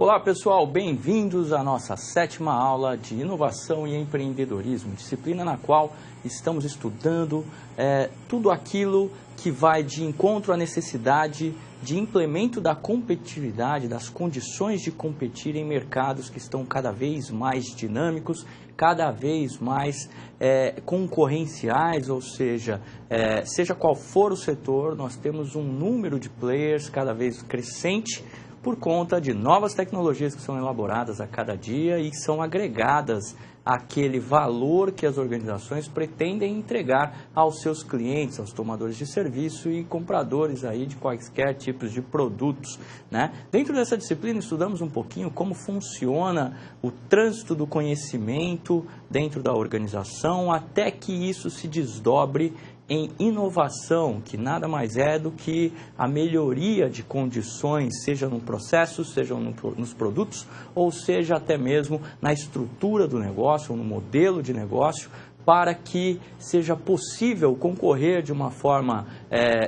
Olá pessoal, bem-vindos à nossa 7ª aula de inovação e empreendedorismo, disciplina na qual estamos estudando tudo aquilo que vai de encontro à necessidade de implemento da competitividade, das condições de competir em mercados que estão cada vez mais dinâmicos, cada vez mais concorrenciais, ou seja, seja qual for o setor, nós temos um número de players cada vez crescente, por conta de novas tecnologias que são elaboradas a cada dia e são agregadas àquele valor que as organizações pretendem entregar aos seus clientes, aos tomadores de serviço e compradores aí de quaisquer tipos de produtos, né? Dentro dessa disciplina estudamos um pouquinho como funciona o trânsito do conhecimento dentro da organização até que isso se desdobre em inovação, que nada mais é do que a melhoria de condições, seja no processo, seja nos produtos, ou seja até mesmo na estrutura do negócio, ou no modelo de negócio, para que seja possível concorrer de uma forma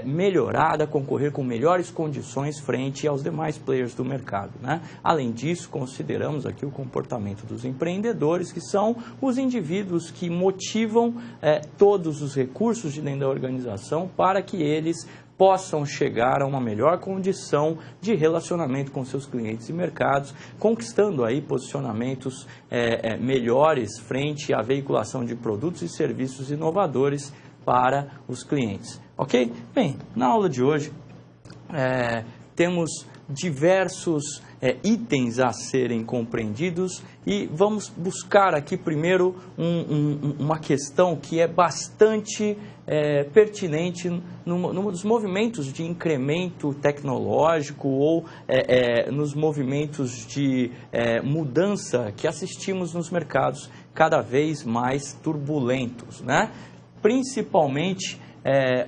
melhorada, concorrer com melhores condições frente aos demais players do mercado, né? Além disso, consideramos aqui o comportamento dos empreendedores, que são os indivíduos que motivam todos os recursos de dentro da organização para que eles possam chegar a uma melhor condição de relacionamento com seus clientes e mercados, conquistando aí posicionamentos melhores frente à veiculação de produtos e serviços inovadores para os clientes. Ok? Bem, na aula de hoje temos diversos itens a serem compreendidos e vamos buscar aqui primeiro uma questão que é bastante pertinente nos movimentos de incremento tecnológico ou nos movimentos de mudança que assistimos nos mercados cada vez mais turbulentos, né? Principalmente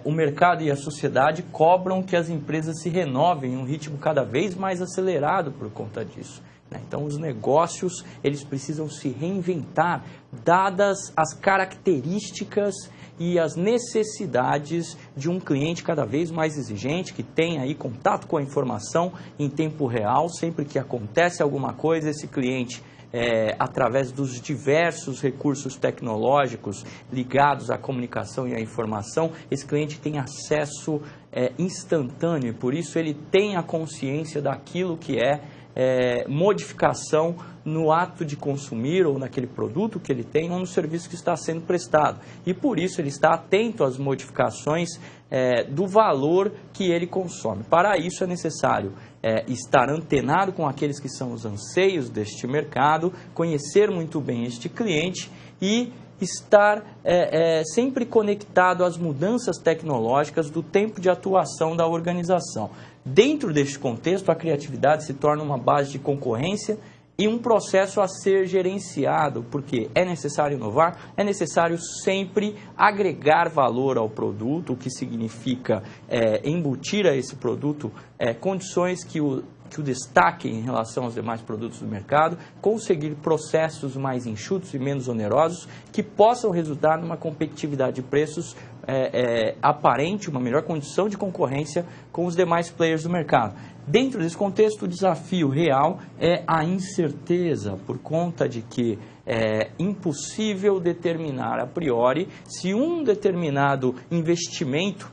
o mercado e a sociedade cobram que as empresas se renovem em um ritmo cada vez mais acelerado por conta disso, né? Então, os negócios eles precisam se reinventar, dadas as características e as necessidades de um cliente cada vez mais exigente, que tem aí contato com a informação em tempo real. Sempre que acontece alguma coisa, esse cliente através dos diversos recursos tecnológicos ligados à comunicação e à informação, esse cliente tem acesso instantâneo e por isso ele tem a consciência daquilo que modificação no ato de consumir ou naquele produto que ele tem ou no serviço que está sendo prestado. E por isso ele está atento às modificações do valor que ele consome. Para isso é necessário estar antenado com aqueles que são os anseios deste mercado, conhecer muito bem este cliente e estar sempre conectado às mudanças tecnológicas do tempo de atuação da organização. Dentro deste contexto, a criatividade se torna uma base de concorrência e um processo a ser gerenciado, porque é necessário inovar, é necessário sempre agregar valor ao produto, o que significa embutir a esse produto condições que o destaquem em relação aos demais produtos do mercado, conseguir processos mais enxutos e menos onerosos que possam resultar numa competitividade de preços aparente, uma melhor condição de concorrência com os demais players do mercado. Dentro desse contexto, o desafio real é a incerteza, por conta de que é impossível determinar a priori se um determinado investimento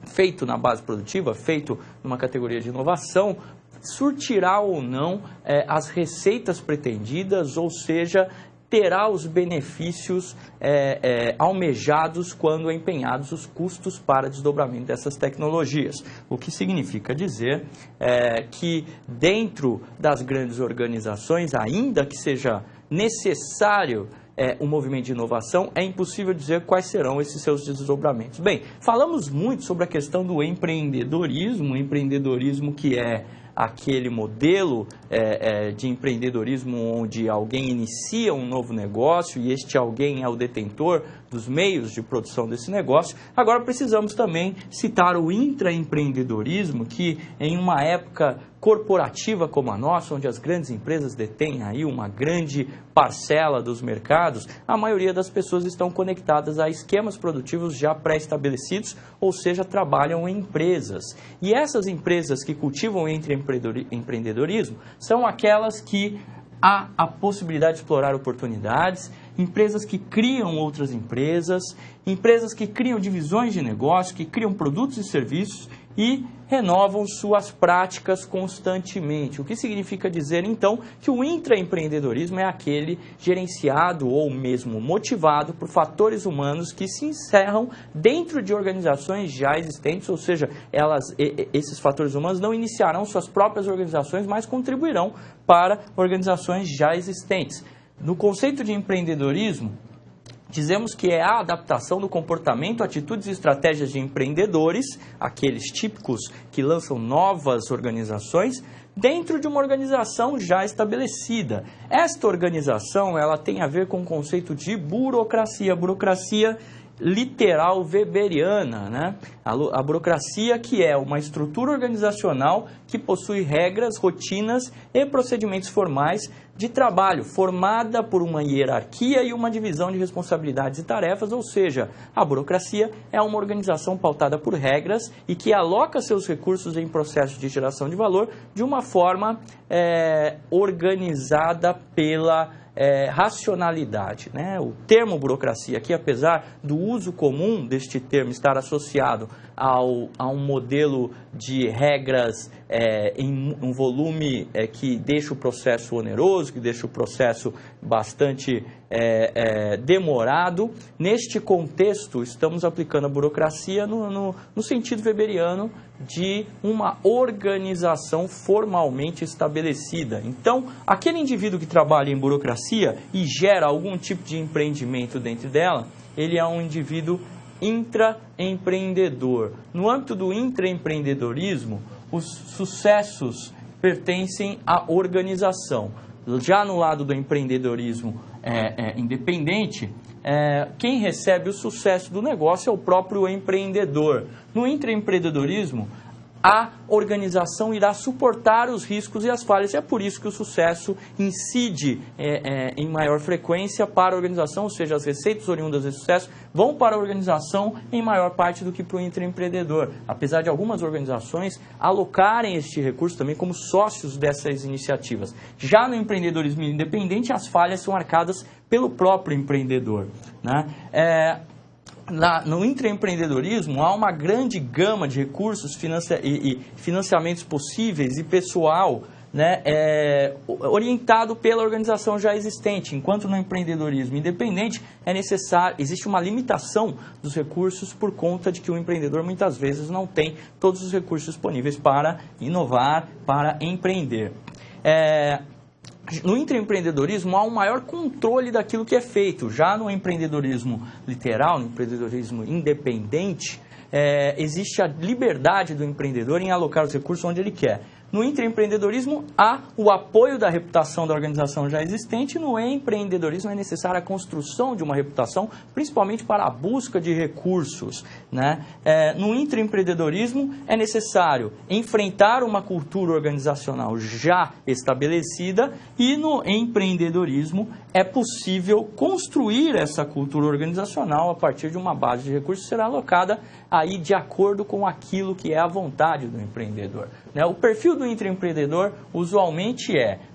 feito na base produtiva, feito numa categoria de inovação, surtirá ou não as receitas pretendidas, ou seja, terá os benefícios almejados quando empenhados os custos para desdobramento dessas tecnologias. O que significa dizer que dentro das grandes organizações, ainda que seja necessário um movimento de inovação, é impossível dizer quais serão esses seus desdobramentos. Bem, falamos muito sobre a questão do empreendedorismo que é aquele modelo de empreendedorismo onde alguém inicia um novo negócio e este alguém é o detentor dos meios de produção desse negócio. Agora precisamos também citar o intraempreendedorismo, que em uma época corporativa como a nossa, onde as grandes empresas detêm aí uma grande parcela dos mercados, a maioria das pessoas estão conectadas a esquemas produtivos já pré-estabelecidos, ou seja, trabalham em empresas. E essas empresas que cultivam empreendedorismo são aquelas que há a possibilidade de explorar oportunidades, empresas que criam outras empresas, empresas que criam divisões de negócio, que criam produtos e serviços e renovam suas práticas constantemente. O que significa dizer, então, que o intraempreendedorismo é aquele gerenciado ou mesmo motivado por fatores humanos que se encerram dentro de organizações já existentes, ou seja, esses fatores humanos não iniciarão suas próprias organizações, mas contribuirão para organizações já existentes. No conceito de empreendedorismo, dizemos que é a adaptação do comportamento, atitudes e estratégias de empreendedores, aqueles típicos que lançam novas organizações, dentro de uma organização já estabelecida. Esta organização ela tem a ver com o conceito de burocracia, burocracia literal weberiana, né? A burocracia que é uma estrutura organizacional que possui regras, rotinas e procedimentos formais de trabalho, formada por uma hierarquia e uma divisão de responsabilidades e tarefas, ou seja, a burocracia é uma organização pautada por regras e que aloca seus recursos em processos de geração de valor de uma forma organizada pela racionalidade, né? O termo burocracia aqui, apesar do uso comum deste termo estar associado a um modelo de regras em um volume que deixa o processo oneroso, que deixa o processo bastante demorado, neste contexto estamos aplicando a burocracia no sentido weberiano de uma organização formalmente estabelecida. Então, aquele indivíduo que trabalha em burocracia e gera algum tipo de empreendimento dentro dela, ele é um indivíduo intraempreendedor. No âmbito do intraempreendedorismo, os sucessos pertencem à organização. Já no lado do empreendedorismo independente, quem recebe o sucesso do negócio é o próprio empreendedor. No intraempreendedorismo, a organização irá suportar os riscos e as falhas. E é por isso que o sucesso incide em maior frequência para a organização, ou seja, as receitas oriundas desse sucesso vão para a organização em maior parte do que para o intraempreendedor. Apesar de algumas organizações alocarem este recurso também como sócios dessas iniciativas. Já no empreendedorismo independente, as falhas são arcadas pelo próprio empreendedor, né? No intraempreendedorismo há uma grande gama de recursos e financiamentos possíveis e pessoal, né, orientado pela organização já existente, enquanto no empreendedorismo independente existe uma limitação dos recursos por conta de que o empreendedor muitas vezes não tem todos os recursos disponíveis para inovar, para empreender. No intraempreendedorismo há um maior controle daquilo que é feito. Já no empreendedorismo literal, no empreendedorismo independente, existe a liberdade do empreendedor em alocar os recursos onde ele quer. No intraempreendedorismo, há o apoio da reputação da organização já existente. No empreendedorismo é necessária a construção de uma reputação, principalmente para a busca de recursos, né? No intraempreendedorismo é necessário enfrentar uma cultura organizacional já estabelecida e no empreendedorismo é possível construir essa cultura organizacional a partir de uma base de recursos que será alocada aí de acordo com aquilo que é a vontade do empreendedor, né? O perfil do intraempreendedor usualmente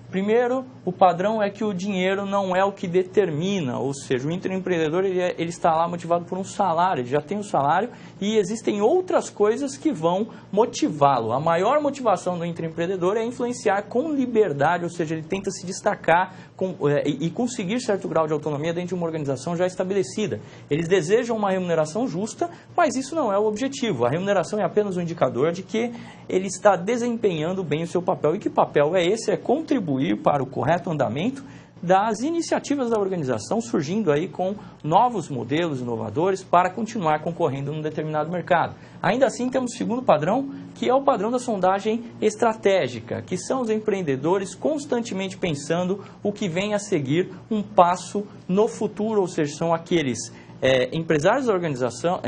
primeiro, o padrão é que o dinheiro não é o que determina, ou seja, o intraempreendedor ele está lá motivado por um salário, ele já tem um salário e existem outras coisas que vão motivá-lo. A maior motivação do intraempreendedor é influenciar com liberdade, ou seja, ele tenta se destacar e conseguir certo grau de autonomia dentro de uma organização já estabelecida. Eles desejam uma remuneração justa, mas isso não é o objetivo. A remuneração é apenas um indicador de que ele está desempenhando bem o seu papel. E que papel é esse? É contribuir para o correto andamento das iniciativas da organização, surgindo aí com novos modelos inovadores para continuar concorrendo num determinado mercado. Ainda assim, temos o segundo padrão, que é o padrão da sondagem estratégica, que são os empreendedores constantemente pensando o que vem a seguir um passo no futuro, ou seja, são aqueles empresários da organização,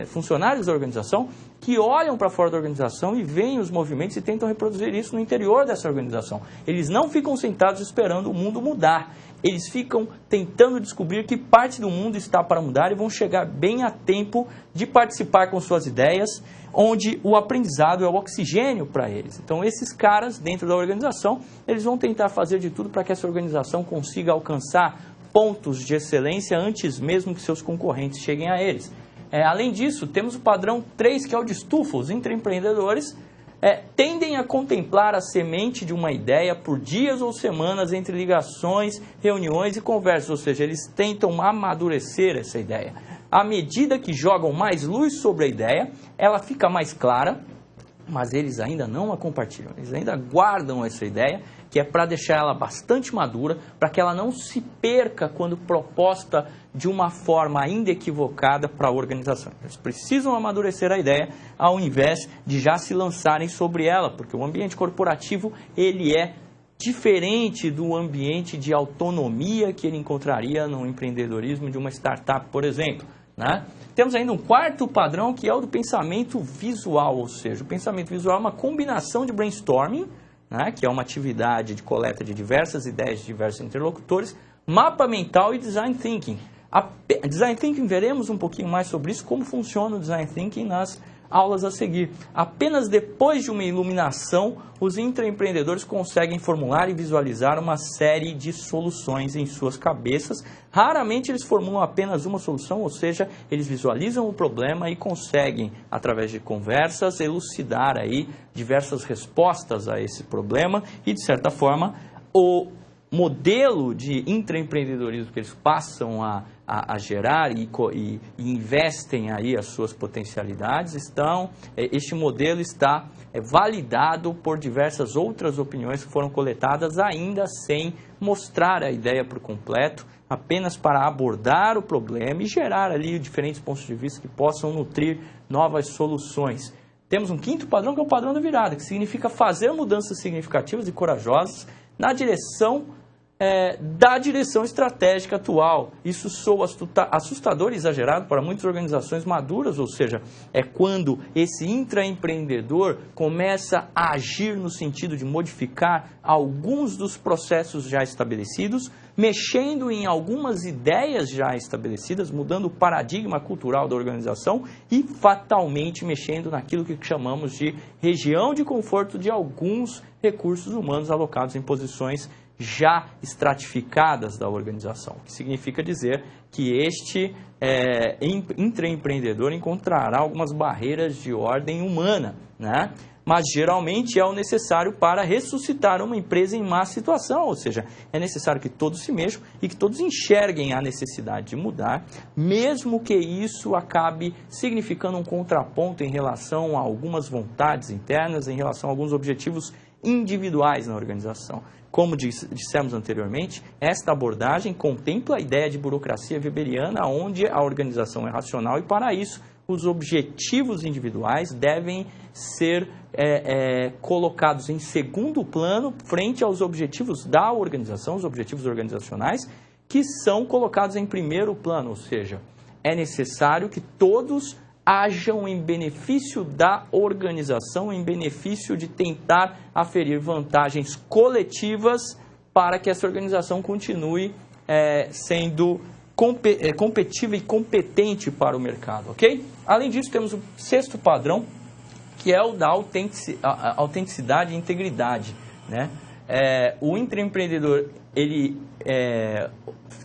funcionários da organização que olham para fora da organização e veem os movimentos e tentam reproduzir isso no interior dessa organização. Eles não ficam sentados esperando o mundo mudar. Eles ficam tentando descobrir que parte do mundo está para mudar e vão chegar bem a tempo de participar com suas ideias, onde o aprendizado é o oxigênio para eles. Então, esses caras, dentro da organização, eles vão tentar fazer de tudo para que essa organização consiga alcançar pontos de excelência antes mesmo que seus concorrentes cheguem a eles. Além disso, temos o padrão 3, que é o de estufa. Os intraempreendedores tendem a contemplar a semente de uma ideia por dias ou semanas entre ligações, reuniões e conversas, ou seja, eles tentam amadurecer essa ideia. À medida que jogam mais luz sobre a ideia, ela fica mais clara, mas eles ainda não a compartilham, eles ainda guardam essa ideia, que é para deixar ela bastante madura, para que ela não se perca quando proposta de uma forma ainda equivocada para a organização. Eles precisam amadurecer a ideia ao invés de já se lançarem sobre ela, porque o ambiente corporativo ele é diferente do ambiente de autonomia que ele encontraria no empreendedorismo de uma startup, por exemplo, né? Temos ainda um quarto padrão, que é o do pensamento visual, ou seja, o pensamento visual é uma combinação de brainstorming, né, que é uma atividade de coleta de diversas ideias de diversos interlocutores, mapa mental e design thinking. Design thinking, veremos um pouquinho mais sobre isso, como funciona o design thinking nas aulas a seguir. Apenas depois de uma iluminação, os intraempreendedores conseguem formular e visualizar uma série de soluções em suas cabeças. Raramente eles formulam apenas uma solução, ou seja, eles visualizam o problema e conseguem, através de conversas, elucidar aí diversas respostas a esse problema e, de certa forma, o modelo de intraempreendedorismo que eles passam a gerar e investem aí as suas potencialidades, este modelo está validado por diversas outras opiniões que foram coletadas, ainda sem mostrar a ideia por completo, apenas para abordar o problema e gerar ali diferentes pontos de vista que possam nutrir novas soluções. Temos um quinto padrão, que é o padrão da virada, que significa fazer mudanças significativas e corajosas na direção da direção estratégica atual. Isso soa assustador e exagerado para muitas organizações maduras, ou seja, é quando esse intraempreendedor começa a agir no sentido de modificar alguns dos processos já estabelecidos, mexendo em algumas ideias já estabelecidas, mudando o paradigma cultural da organização e fatalmente mexendo naquilo que chamamos de região de conforto de alguns recursos humanos alocados em posições já estratificadas da organização, o que significa dizer que este intraempreendedor encontrará algumas barreiras de ordem humana, né? Mas geralmente é o necessário para ressuscitar uma empresa em má situação, ou seja, é necessário que todos se mexam e que todos enxerguem a necessidade de mudar, mesmo que isso acabe significando um contraponto em relação a algumas vontades internas, em relação a alguns objetivos individuais na organização. Como dissemos anteriormente, esta abordagem contempla a ideia de burocracia weberiana, onde a organização é racional e, para isso, os objetivos individuais devem ser colocados em segundo plano frente aos objetivos da organização, os objetivos organizacionais, que são colocados em primeiro plano, ou seja, é necessário que todos hajam em benefício da organização, em benefício de tentar aferir vantagens coletivas para que essa organização continue sendo competitiva e competente para o mercado, ok? Além disso, temos o sexto padrão, que é o da autenticidade e integridade, né? O intraempreendedor,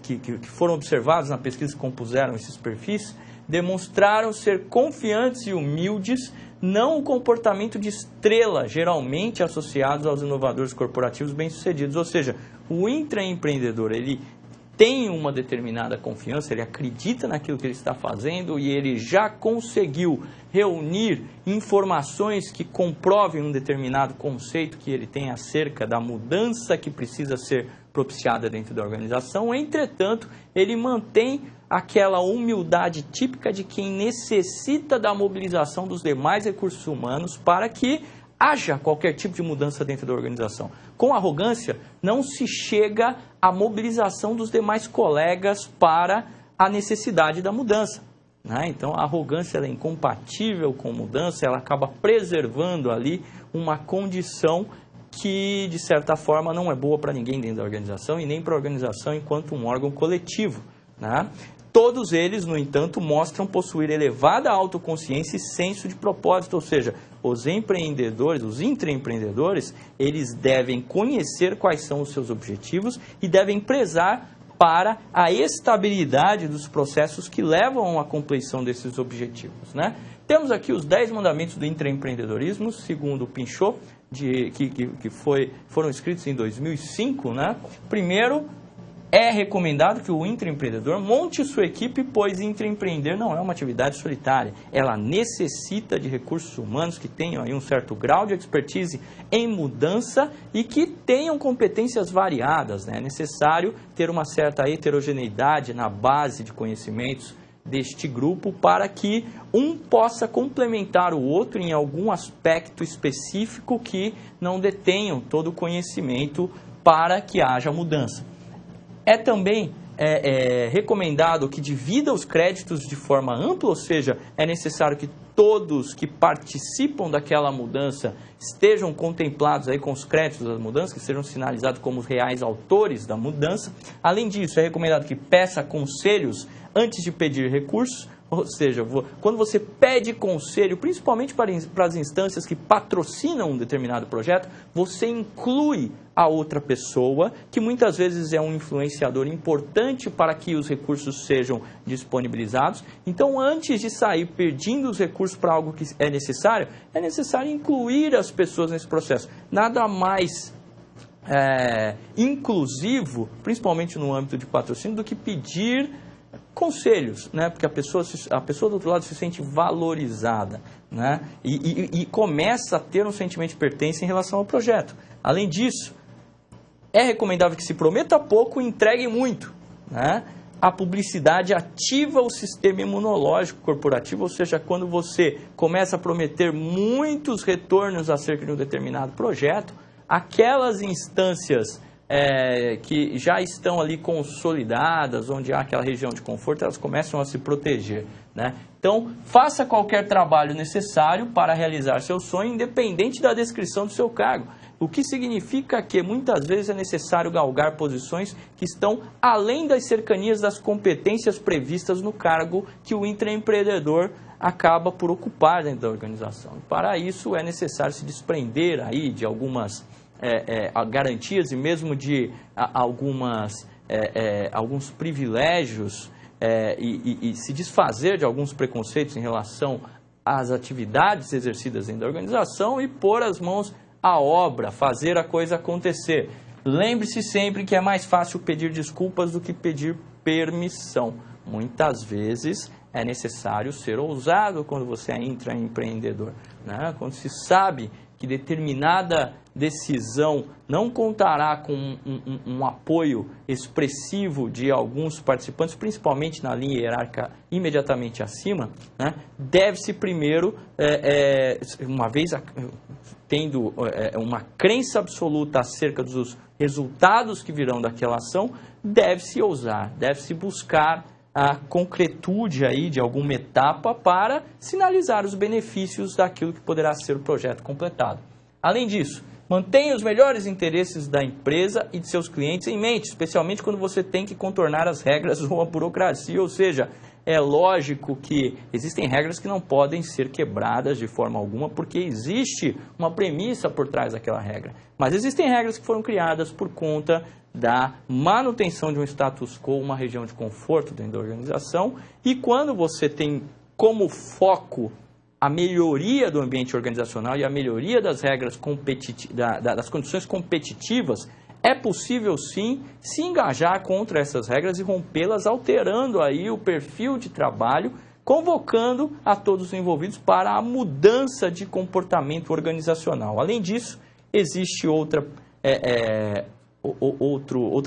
que foram observados na pesquisa que compuseram esses perfis, demonstraram ser confiantes e humildes, não o comportamento de estrela, geralmente associados aos inovadores corporativos bem-sucedidos. Ou seja, o intraempreendedor, ele tem uma determinada confiança, ele acredita naquilo que ele está fazendo e ele já conseguiu reunir informações que comprovem um determinado conceito que ele tem acerca da mudança que precisa ser propiciada dentro da organização. Entretanto, ele mantém aquela humildade típica de quem necessita da mobilização dos demais recursos humanos para que haja qualquer tipo de mudança dentro da organização. Com arrogância, não se chega à mobilização dos demais colegas para a necessidade da mudança. né? Então, a arrogância ela é incompatível com mudança, ela acaba preservando ali uma condição que, de certa forma, não é boa para ninguém dentro da organização e nem para a organização enquanto um órgão coletivo, né? Todos eles, no entanto, mostram possuir elevada autoconsciência e senso de propósito, ou seja, os empreendedores, os intraempreendedores, eles devem conhecer quais são os seus objetivos e devem prezar para a estabilidade dos processos que levam à compleição desses objetivos, né? Temos aqui os 10 mandamentos do intraempreendedorismo, segundo o Pinchot, que foram escritos em 2005, né? Primeiro, é recomendado que o intraempreendedor monte sua equipe, pois intraempreender não é uma atividade solitária. Ela necessita de recursos humanos que tenham aí um certo grau de expertise em mudança e que tenham competências variadas, né? É necessário ter uma certa heterogeneidade na base de conhecimentos deste grupo para que um possa complementar o outro em algum aspecto específico que não detenham todo o conhecimento para que haja mudança. É também recomendado que divida os créditos de forma ampla, ou seja, é necessário que todos que participam daquela mudança estejam contemplados aí com os créditos das mudanças, que sejam sinalizados como os reais autores da mudança. Além disso, é recomendado que peça conselhos antes de pedir recursos, ou seja, quando você pede conselho, principalmente para as instâncias que patrocinam um determinado projeto, você inclui a outra pessoa, que muitas vezes é um influenciador importante para que os recursos sejam disponibilizados. Então, antes de sair pedindo os recursos para algo que é necessário incluir as pessoas nesse processo. Nada mais inclusivo, principalmente no âmbito de patrocínio, do que pedir conselhos, né? Porque a pessoa do outro lado se sente valorizada, né? E começa a ter um sentimento de pertença em relação ao projeto. Além disso, é recomendável que se prometa pouco e entregue muito, né? A publicidade ativa o sistema imunológico corporativo, ou seja, quando você começa a prometer muitos retornos acerca de um determinado projeto, aquelas instâncias que já estão ali consolidadas, onde há aquela região de conforto, elas começam a se proteger, né? Então, faça qualquer trabalho necessário para realizar seu sonho, independente da descrição do seu cargo. O que significa que muitas vezes é necessário galgar posições que estão além das cercanias das competências previstas no cargo que o intraempreendedor acaba por ocupar dentro da organização. Para isso, é necessário se desprender aí de algumas garantias e mesmo de alguns privilégios e se desfazer de alguns preconceitos em relação às atividades exercidas dentro da organização e pôr as mãos à obra, fazer a coisa acontecer. Lembre-se sempre que é mais fácil pedir desculpas do que pedir permissão. Muitas vezes é necessário ser ousado quando você é intraempreendedor, né? Quando se sabe que determinada decisão não contará com um apoio expressivo de alguns participantes, principalmente na linha hierárquica imediatamente acima, né? Deve-se primeiro, uma vez tendo uma crença absoluta acerca dos resultados que virão daquela ação, deve-se ousar, deve-se buscar a concretude aí de alguma etapa para sinalizar os benefícios daquilo que poderá ser o projeto completado. Além disso, mantenha os melhores interesses da empresa e de seus clientes em mente, especialmente quando você tem que contornar as regras ou a burocracia, ou seja, é lógico que existem regras que não podem ser quebradas de forma alguma, porque existe uma premissa por trás daquela regra. Mas existem regras que foram criadas por conta da manutenção de um status quo, uma região de conforto dentro da organização, e quando você tem como foco a melhoria do ambiente organizacional e a melhoria das regras das condições competitivas, é possível sim se engajar contra essas regras e rompê-las, alterando aí o perfil de trabalho, convocando a todos os envolvidos para a mudança de comportamento organizacional. Além disso, existe outra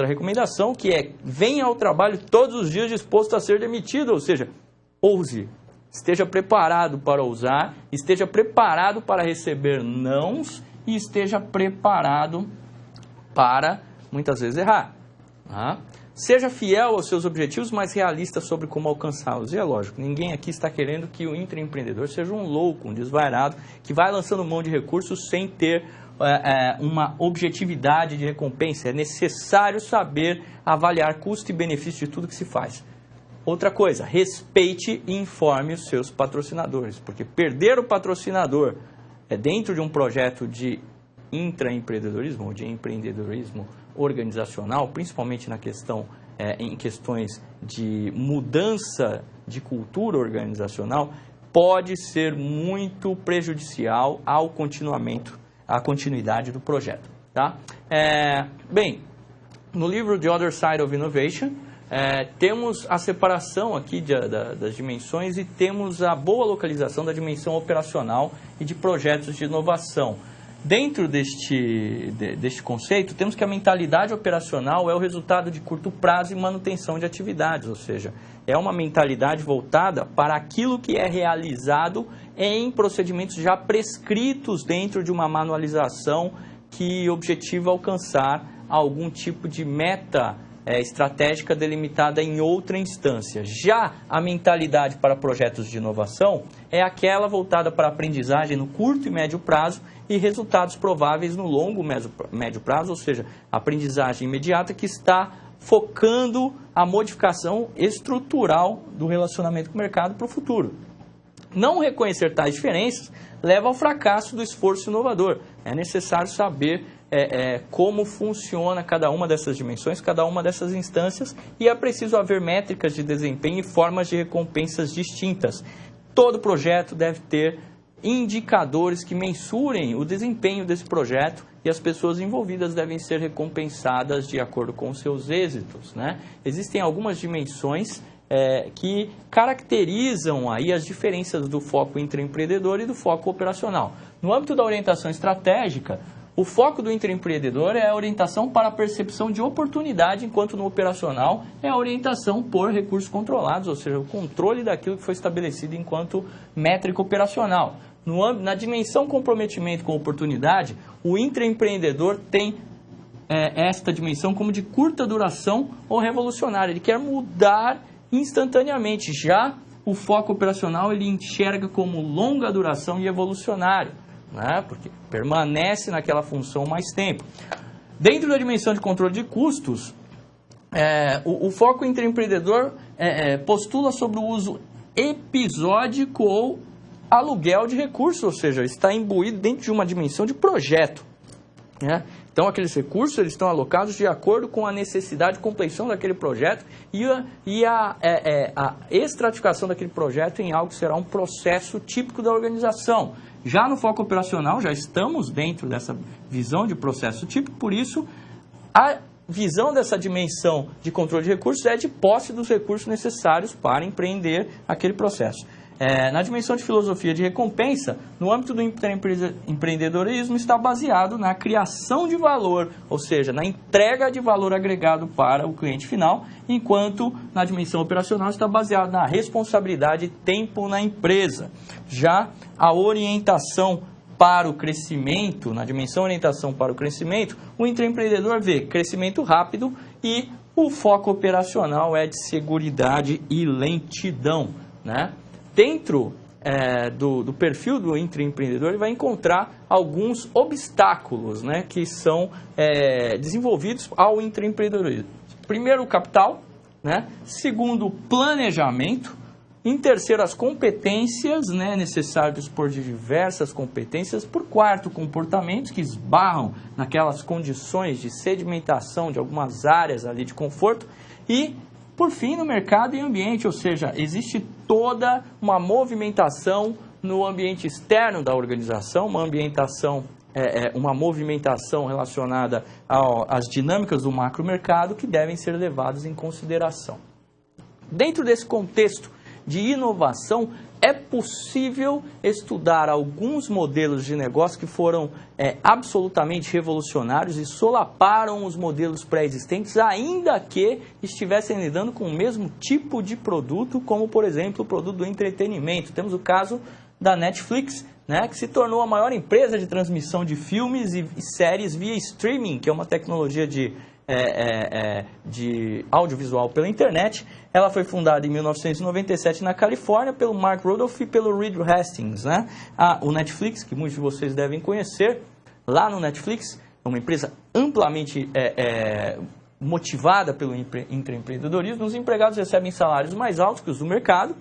recomendação, que é: venha ao trabalho todos os dias disposto a ser demitido, ou seja, ouse, esteja preparado para ousar, esteja preparado para receber nãos e esteja preparado para, muitas vezes, errar. Tá? Seja fiel aos seus objetivos, mas realista sobre como alcançá-los. E é lógico, ninguém aqui está querendo que o intraempreendedor seja um louco, um desvairado, que vai lançando mão de recursos sem ter uma objetividade de recompensa. É necessário saber avaliar custo e benefício de tudo que se faz. Outra coisa, respeite e informe os seus patrocinadores, porque perder o patrocinador dentro de um projeto de intraempreendedorismo ou de empreendedorismo organizacional, principalmente em questões de mudança de cultura organizacional, pode ser muito prejudicial à continuidade do projeto. Tá? Bem, no livro The Other Side of Innovation, temos a separação aqui das dimensões e temos a boa localização da dimensão operacional e de projetos de inovação. Dentro deste conceito, temos que a mentalidade operacional é o resultado de curto prazo e manutenção de atividades, ou seja, é uma mentalidade voltada para aquilo que é realizado em procedimentos já prescritos dentro de uma manualização que objetiva alcançar algum tipo de meta estratégica delimitada em outra instância. Já a mentalidade para projetos de inovação é aquela voltada para a aprendizagem no curto e médio prazo e resultados prováveis no longo e médio prazo, ou seja, aprendizagem imediata que está focando a modificação estrutural do relacionamento com o mercado para o futuro. Não reconhecer tais diferenças leva ao fracasso do esforço inovador. É necessário saber como funciona cada uma dessas dimensões, cada uma dessas instâncias, e é preciso haver métricas de desempenho e formas de recompensas distintas. Todo projeto deve ter indicadores que mensurem o desempenho desse projeto e as pessoas envolvidas devem ser recompensadas de acordo com os seus êxitos, né? Existem algumas dimensões que caracterizam aí as diferenças do foco intraempreendedor e do foco operacional. No âmbito da orientação estratégica, o foco do intraempreendedor é a orientação para a percepção de oportunidade, enquanto no operacional é a orientação por recursos controlados, ou seja, o controle daquilo que foi estabelecido enquanto métrica operacional. Na dimensão comprometimento com oportunidade, o intraempreendedor tem esta dimensão como de curta duração ou revolucionária. Ele quer mudar instantaneamente. Já o foco operacional ele enxerga como longa duração e evolucionário, né? Porque permanece naquela função mais tempo. Dentro da dimensão de controle de custos, o foco intraempreendedor postula sobre o uso episódico ou aluguel de recursos, ou seja, está imbuído dentro de uma dimensão de projeto, né? Então, aqueles recursos eles estão alocados de acordo com a necessidade de compleição daquele projeto e a estratificação daquele projeto em algo que será um processo típico da organização. Já no foco operacional, já estamos dentro dessa visão de processo típico, por isso, a visão dessa dimensão de controle de recursos é de posse dos recursos necessários para empreender aquele processo. Na dimensão de filosofia de recompensa, no âmbito do empreendedorismo, está baseado na criação de valor, ou seja, na entrega de valor agregado para o cliente final, enquanto na dimensão operacional está baseado na responsabilidade e tempo na empresa. Já a orientação para o crescimento, na dimensão orientação para o crescimento, o intraempreendedor vê crescimento rápido e o foco operacional é de seguridade e lentidão, né? Dentro do perfil do intraempreendedor, ele vai encontrar alguns obstáculos, né, que são desenvolvidos ao intraempreendedorismo. Primeiro, o capital, né? Segundo, o planejamento. Em terceiro, as competências, né, necessário dispor de diversas competências. Por quarto, comportamentos que esbarram naquelas condições de sedimentação de algumas áreas ali de conforto. E por fim, no mercado e ambiente, ou seja, existe toda uma movimentação no ambiente externo da organização, uma movimentação relacionada às dinâmicas do macromercado que devem ser levadas em consideração. Dentro desse contexto de inovação, é possível estudar alguns modelos de negócio que foram absolutamente revolucionários e solaparam os modelos pré-existentes, ainda que estivessem lidando com o mesmo tipo de produto, como, por exemplo, o produto do entretenimento. Temos o caso da Netflix, né, que se tornou a maior empresa de transmissão de filmes e séries via streaming, que é uma tecnologia de de audiovisual pela internet. Ela foi fundada em 1997 na Califórnia pelo Mark Rudolph e pelo Reed Hastings, né? O Netflix, que muitos de vocês devem conhecer, lá no Netflix, é uma empresa amplamente motivada pelo intraempreendedorismo. Os empregados recebem salários mais altos que os do mercado.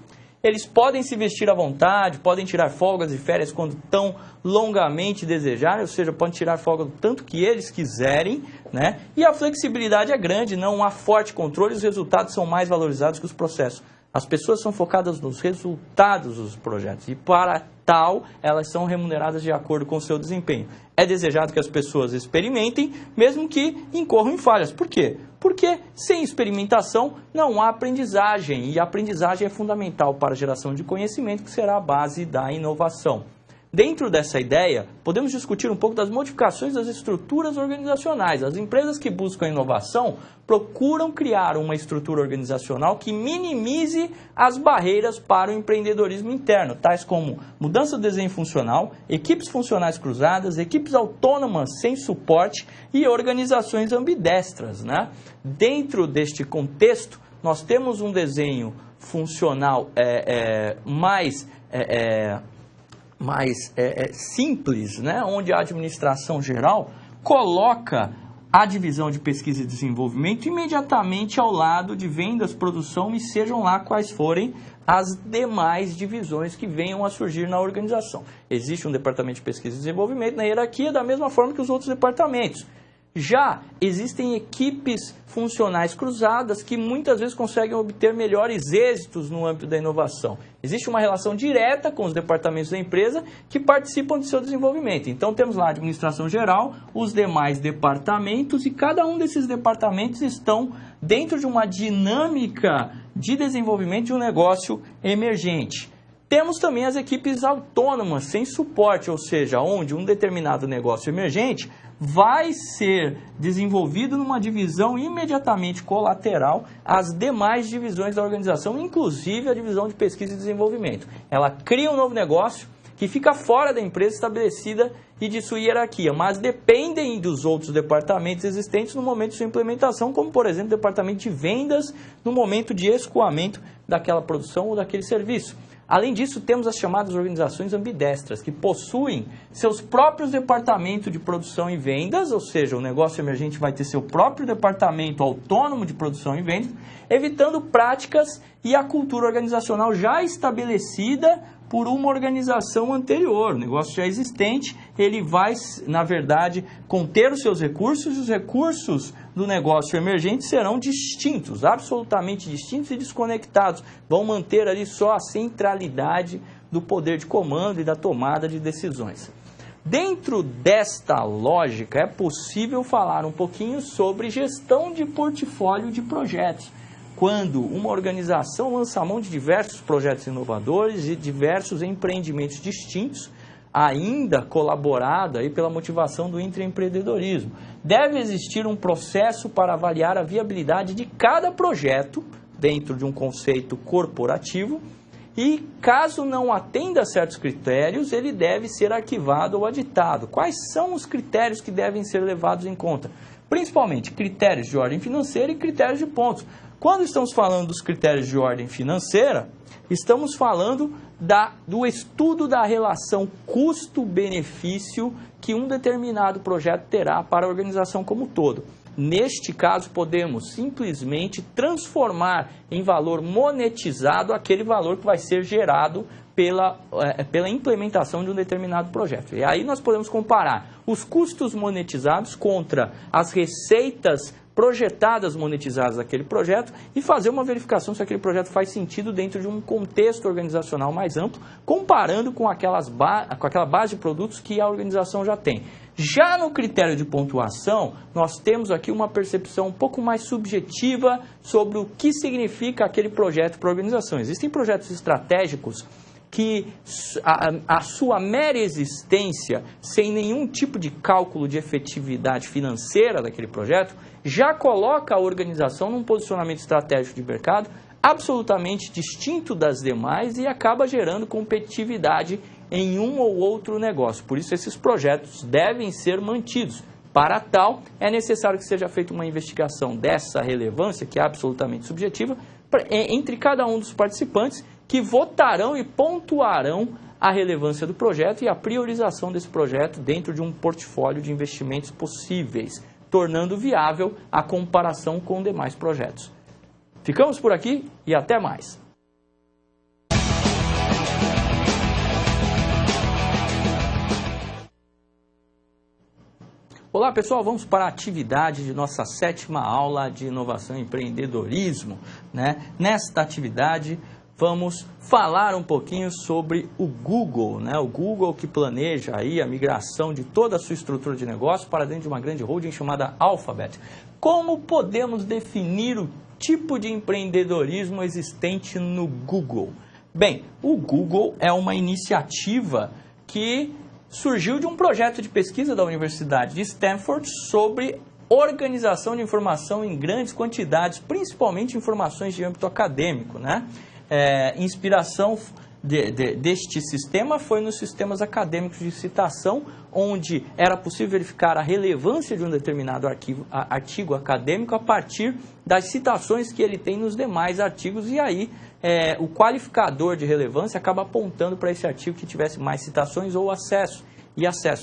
Eles podem se vestir à vontade, podem tirar folgas e férias quando tão longamente desejarem, ou seja, podem tirar folga do tanto que eles quiserem, né? E a flexibilidade é grande, não há forte controle, os resultados são mais valorizados que os processos. As pessoas são focadas nos resultados dos projetos e, para tal, elas são remuneradas de acordo com o seu desempenho. É desejado que as pessoas experimentem, mesmo que incorram em falhas. Por quê? Porque sem experimentação não há aprendizagem, e a aprendizagem é fundamental para a geração de conhecimento, que será a base da inovação. Dentro dessa ideia, podemos discutir um pouco das modificações das estruturas organizacionais. As empresas que buscam inovação procuram criar uma estrutura organizacional que minimize as barreiras para o empreendedorismo interno, tais como mudança do desenho funcional, equipes funcionais cruzadas, equipes autônomas sem suporte e organizações ambidestras, né? Dentro deste contexto, nós temos um desenho funcional mais simples, né? Onde a administração geral coloca a divisão de pesquisa e desenvolvimento imediatamente ao lado de vendas, produção e sejam lá quais forem as demais divisões que venham a surgir na organização. Existe um departamento de pesquisa e desenvolvimento na hierarquia da mesma forma que os outros departamentos. Já existem equipes funcionais cruzadas que muitas vezes conseguem obter melhores êxitos no âmbito da inovação. Existe uma relação direta com os departamentos da empresa que participam do seu desenvolvimento. Então temos lá a administração geral, os demais departamentos, e cada um desses departamentos estão dentro de uma dinâmica de desenvolvimento de um negócio emergente. Temos também as equipes autônomas, sem suporte, ou seja, onde um determinado negócio emergente vai ser desenvolvido numa divisão imediatamente colateral às demais divisões da organização, inclusive a divisão de pesquisa e desenvolvimento. Ela cria um novo negócio que fica fora da empresa estabelecida e de sua hierarquia, mas dependem dos outros departamentos existentes no momento de sua implementação, como, por exemplo, o departamento de vendas no momento de escoamento daquela produção ou daquele serviço. Além disso, temos as chamadas organizações ambidestras, que possuem seus próprios departamentos de produção e vendas, ou seja, o negócio emergente vai ter seu próprio departamento autônomo de produção e vendas, evitando práticas e a cultura organizacional já estabelecida por uma organização anterior. O negócio já existente, ele vai, na verdade, conter os seus recursos, e os recursos do negócio emergente serão distintos, absolutamente distintos e desconectados. Vão manter ali só a centralidade do poder de comando e da tomada de decisões. Dentro desta lógica, é possível falar um pouquinho sobre gestão de portfólio de projetos. Quando uma organização lança a mão de diversos projetos inovadores e diversos empreendimentos distintos, ainda colaborada aí pela motivação do intraempreendedorismo. Deve existir um processo para avaliar a viabilidade de cada projeto dentro de um conceito corporativo e, caso não atenda a certos critérios, ele deve ser arquivado ou aditado. Quais são os critérios que devem ser levados em conta? Principalmente critérios de ordem financeira e critérios de pontos. Quando estamos falando dos critérios de ordem financeira, estamos falando do estudo da relação custo-benefício que um determinado projeto terá para a organização como um todo. Neste caso, podemos simplesmente transformar em valor monetizado aquele valor que vai ser gerado pela implementação de um determinado projeto. E aí nós podemos comparar os custos monetizados contra as receitas projetadas monetizadas daquele projeto e fazer uma verificação se aquele projeto faz sentido dentro de um contexto organizacional mais amplo, comparando com aquela base de produtos que a organização já tem. Já no critério de pontuação, nós temos aqui uma percepção um pouco mais subjetiva sobre o que significa aquele projeto para a organização. Existem projetos estratégicos que a sua mera existência, sem nenhum tipo de cálculo de efetividade financeira daquele projeto, já coloca a organização num posicionamento estratégico de mercado absolutamente distinto das demais e acaba gerando competitividade em um ou outro negócio. Por isso, esses projetos devem ser mantidos Para tal, é necessário que seja feita uma investigação dessa relevância, que é absolutamente subjetiva, entre cada um dos participantes, que votarão e pontuarão a relevância do projeto e a priorização desse projeto dentro de um portfólio de investimentos possíveis, tornando viável a comparação com demais projetos. Ficamos por aqui e até mais! Olá pessoal, vamos para a atividade de nossa 7ª aula de inovação e empreendedorismo, né? Nesta atividade vamos falar um pouquinho sobre o Google, né? O Google que planeja aí a migração de toda a sua estrutura de negócio para dentro de uma grande holding chamada Alphabet. Como podemos definir o tipo de empreendedorismo existente no Google? Bem, o Google é uma iniciativa que surgiu de um projeto de pesquisa da Universidade de Stanford sobre organização de informação em grandes quantidades, principalmente informações de âmbito acadêmico, né? Inspiração deste sistema foi nos sistemas acadêmicos de citação, onde era possível verificar a relevância de um determinado artigo acadêmico a partir das citações que ele tem nos demais artigos, e aí o qualificador de relevância acaba apontando para esse artigo que tivesse mais citações ou acesso.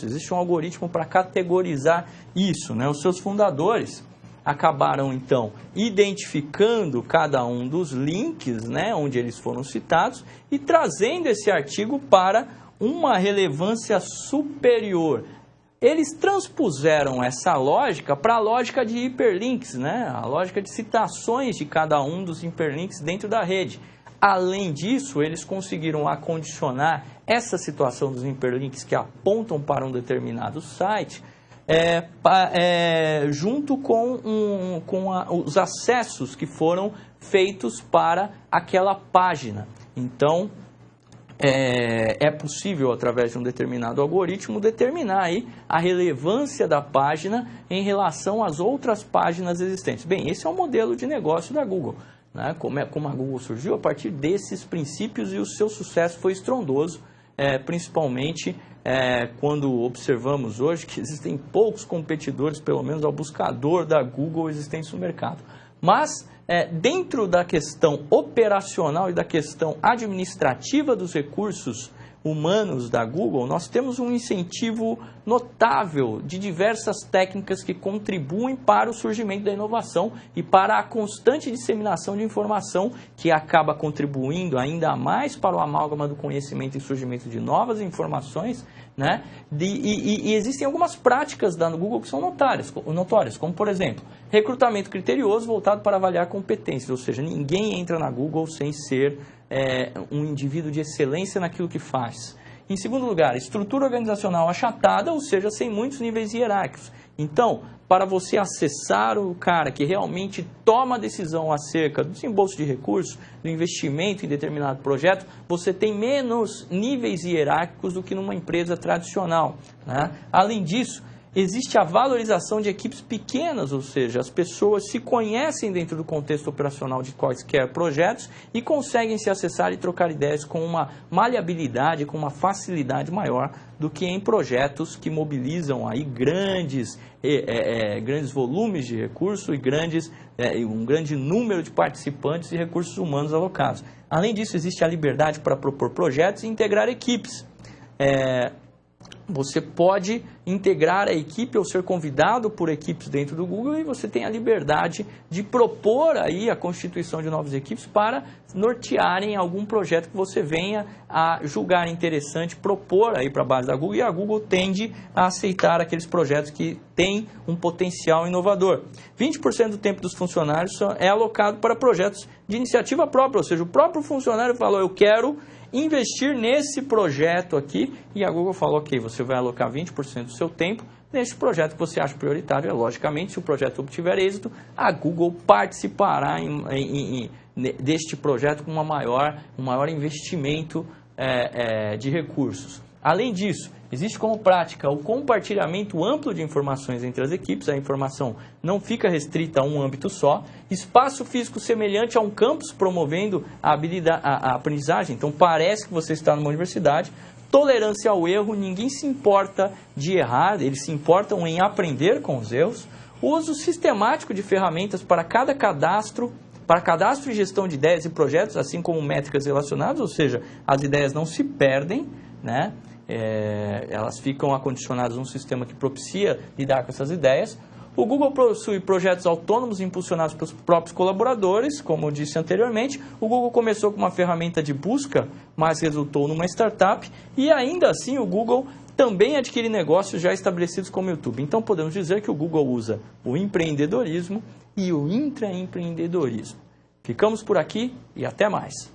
Existe um algoritmo para categorizar isso, né? Os seus fundadores acabaram, então, identificando cada um dos links, né, onde eles foram citados e trazendo esse artigo para uma relevância superior. Eles transpuseram essa lógica para a lógica de hiperlinks, né, a lógica de citações de cada um dos hiperlinks dentro da rede. Além disso, eles conseguiram acondicionar essa situação dos hiperlinks que apontam para um determinado site junto com os acessos que foram feitos para aquela página. Então, é possível, através de um determinado algoritmo, determinar aí a relevância da página em relação às outras páginas existentes. Bem, esse é o modelo de negócio da Google, né? Como a Google surgiu a partir desses princípios, e o seu sucesso foi estrondoso, principalmente quando observamos hoje que existem poucos competidores, pelo menos ao buscador da Google existentes no mercado. Mas, dentro da questão operacional e da questão administrativa dos recursos humanos da Google, nós temos um incentivo notável de diversas técnicas que contribuem para o surgimento da inovação e para a constante disseminação de informação, que acaba contribuindo ainda mais para o amálgama do conhecimento e surgimento de novas informações, né? E existem algumas práticas da Google que são notórias, como, por exemplo, recrutamento criterioso voltado para avaliar competências, ou seja, ninguém entra na Google sem ser um indivíduo de excelência naquilo que faz. Em segundo lugar, estrutura organizacional achatada, ou seja, sem muitos níveis hierárquicos. Então, para você acessar o cara que realmente toma a decisão acerca do desembolso de recursos, do investimento em determinado projeto, você tem menos níveis hierárquicos do que numa empresa tradicional, né? Além disso, existe a valorização de equipes pequenas, ou seja, as pessoas se conhecem dentro do contexto operacional de quaisquer projetos e conseguem se acessar e trocar ideias com uma maleabilidade, com uma facilidade maior do que em projetos que mobilizam aí grandes volumes de recursos e um grande número de participantes e recursos humanos alocados. Além disso, existe a liberdade para propor projetos e integrar equipes. Você pode integrar a equipe ou ser convidado por equipes dentro do Google, e você tem a liberdade de propor aí a constituição de novas equipes para nortearem algum projeto que você venha a julgar interessante, propor aí para a base da Google, e a Google tende a aceitar aqueles projetos que têm um potencial inovador. 20% do tempo dos funcionários é alocado para projetos de iniciativa própria, ou seja, o próprio funcionário falou: eu quero investir nesse projeto aqui, e a Google falou: ok, você vai alocar 20% do seu tempo nesse projeto que você acha prioritário. Logicamente, se o projeto obtiver êxito, a Google participará deste projeto com um maior investimento de recursos. Além disso, existe como prática o compartilhamento amplo de informações entre as equipes. A informação não fica restrita a um âmbito só. Espaço físico semelhante a um campus, promovendo a aprendizagem. Então, parece que você está numa universidade, tolerância ao erro, ninguém se importa de errar, eles se importam em aprender com os erros. O uso sistemático de ferramentas para cada cadastro, para cadastro e gestão de ideias e projetos, assim como métricas relacionadas, ou seja, as ideias não se perdem, né? Elas ficam acondicionadas num sistema que propicia lidar com essas ideias. O Google possui projetos autônomos impulsionados pelos próprios colaboradores, como eu disse anteriormente. O Google começou com uma ferramenta de busca, mas resultou numa startup. E ainda assim o Google também adquire negócios já estabelecidos como o YouTube. Então podemos dizer que o Google usa o empreendedorismo e o intraempreendedorismo. Ficamos por aqui e até mais.